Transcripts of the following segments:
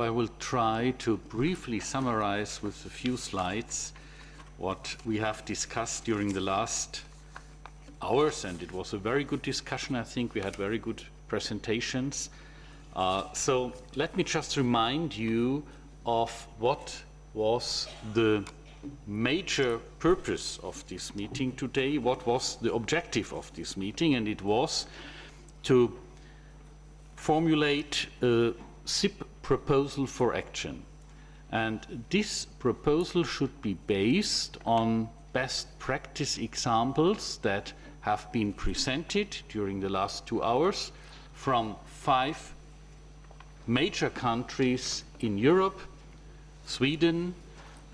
I will try to briefly summarize with a few slides what we have discussed during the last hours, and it was a very good discussion. I think we had very good presentations. So let me just remind you of what was the major purpose of this meeting today, what was the objective of this meeting, and it was to formulate a SIP proposal for action. And this proposal should be based on best practice examples that have been presented during the last 2 hours from 5 major countries in Europe, Sweden,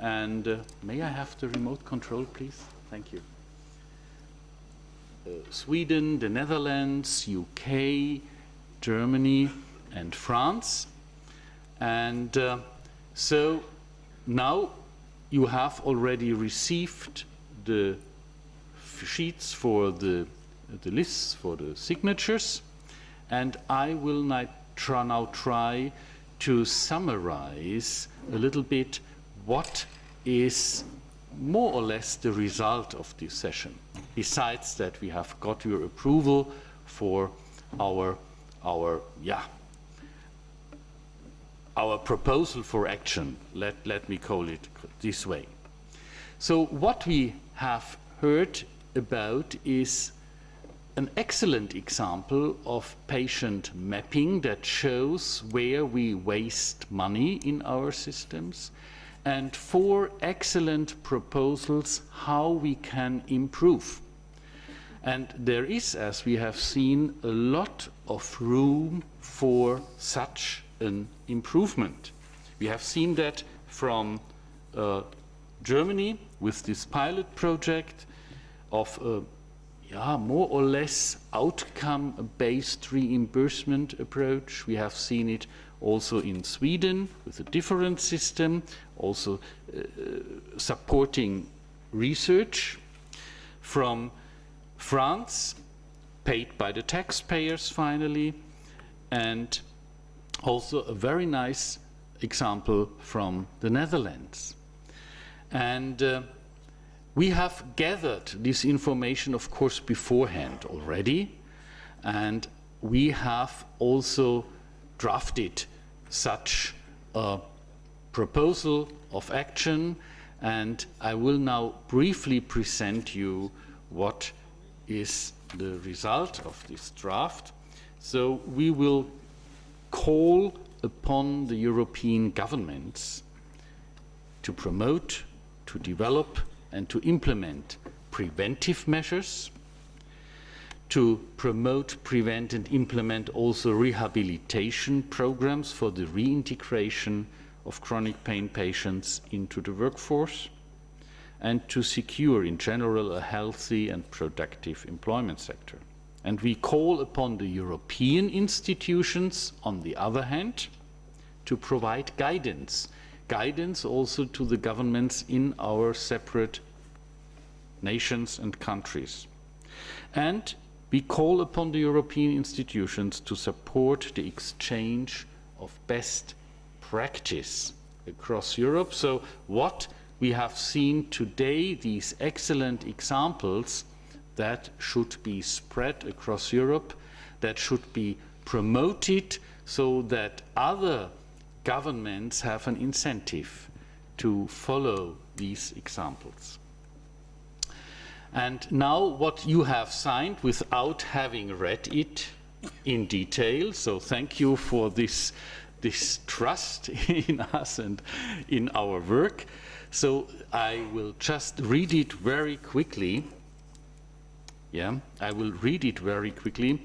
and may I have the remote control, please? Thank you. Sweden, the Netherlands, UK, Germany, and France. And so now you have already received the sheets for the lists for the signatures, and I will now try to summarize a little bit what is more or less the result of this session, besides that we have got your approval for our proposal for action, let me call it this way. So what we have heard about is an excellent example of patient mapping that shows where we waste money in our systems, and 4 excellent proposals how we can improve. And there is, as we have seen, a lot of room for such an improvement. We have seen that from Germany with this pilot project of a more or less outcome-based reimbursement approach. We have seen it also in Sweden with a different system, also supporting research. From France, paid by the taxpayers finally, and also a very nice example from the Netherlands. And we have gathered this information, of course, beforehand already, and we have also drafted such a proposal of action, and I will now briefly present you what is the result of this draft. So we will call upon the European governments to promote, to develop, and to implement preventive measures, to promote, prevent, and implement also rehabilitation programs for the reintegration of chronic pain patients into the workforce, and to secure in general a healthy and productive employment sector. And we call upon the European institutions, on the other hand, to provide guidance also to the governments in our separate nations and countries. And we call upon the European institutions to support the exchange of best practice across Europe. So what we have seen today, these excellent examples, that should be spread across Europe, that should be promoted so that other governments have an incentive to follow these examples. And now what you have signed without having read it in detail, so thank you for this trust in us and in our work. So I will just read it very quickly. I will read it very quickly.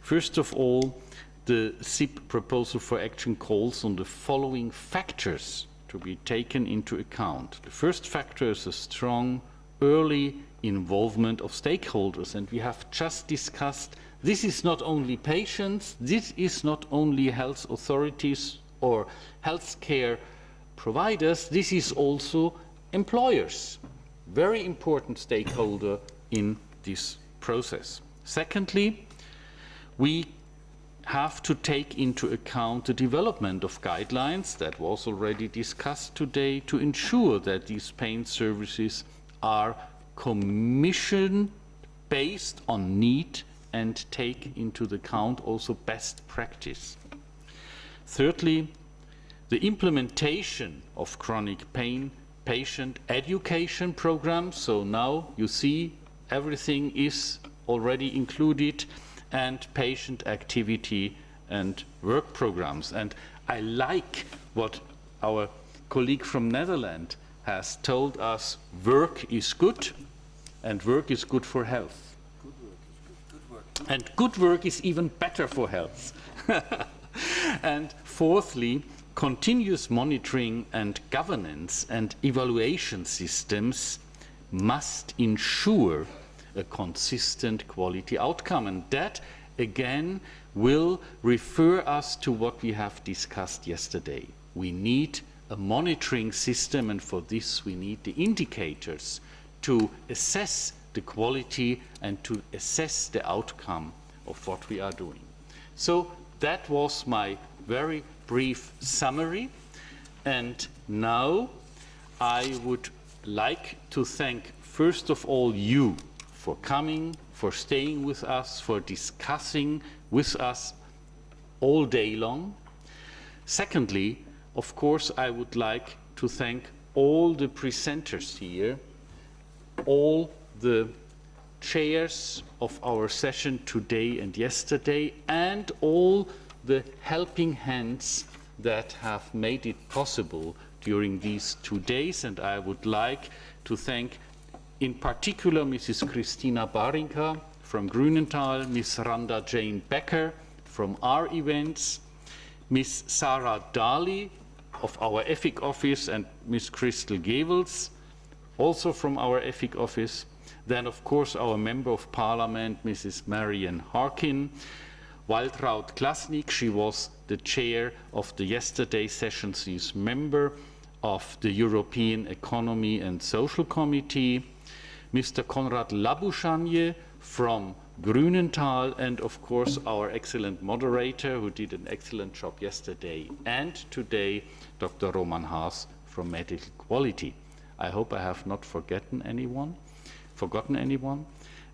First of all, the SIP proposal for action calls on the following factors to be taken into account. The first factor is a strong early involvement of stakeholders, and we have just discussed this is not only patients, this is not only health authorities or healthcare providers, this is also employers, very important stakeholder in this process. Secondly, we have to take into account the development of guidelines that was already discussed today to ensure that these pain services are commissioned based on need and take into account also best practice. Thirdly, the implementation of chronic pain patient education programs. So now you see everything is already included, and patient activity and work programs. And I like what our colleague from Netherlands has told us: work is good, and work is good for health. Good work. And good work is even better for health. And fourthly, continuous monitoring and governance and evaluation systems must ensure a consistent quality outcome. And that, again, will refer us to what we have discussed yesterday. We need a monitoring system, and for this we need the indicators to assess the quality and to assess the outcome of what we are doing. So that was my very brief summary. And now I would like to thank, first of all, you for coming, for staying with us, for discussing with us all day long. Secondly, of course, I would like to thank all the presenters here, all the chairs of our session today and yesterday, and all the helping hands that have made it possible during these 2 days. And I would like to thank in particular Mrs. Christina Barinka from Grünenthal, Ms. Randa Jane Becker from our events, Ms. Sarah Daly of our EFIC office, and Ms. Crystal Gevels also from our EFIC office. Then, of course, our Member of Parliament, Mrs. Marian Harkin, Waltraud Klasnik, she was the chair of the yesterday session. She is member of the European Economy and Social Committee, Mr. Konrad Labuschagne from Grünenthal, and of course our excellent moderator who did an excellent job yesterday and today, Dr. Roman Haas from Medical Quality. I hope I have not forgotten anyone.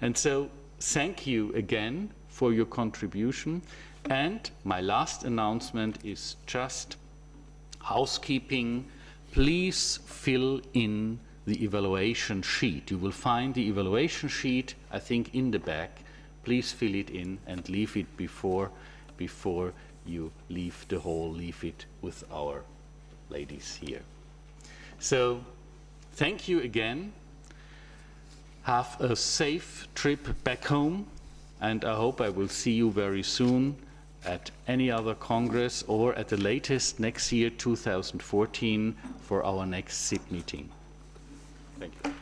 And so thank you again for your contribution. And my last announcement is just housekeeping. Please fill in the evaluation sheet. You will find the evaluation sheet, I think, in the back. Please fill it in and leave it before you leave the hall. Leave it with our ladies here. So thank you again. Have a safe trip back home, and I hope I will see you very soon at any other Congress, or at the latest next year, 2014, for our next SIP meeting. Thank you.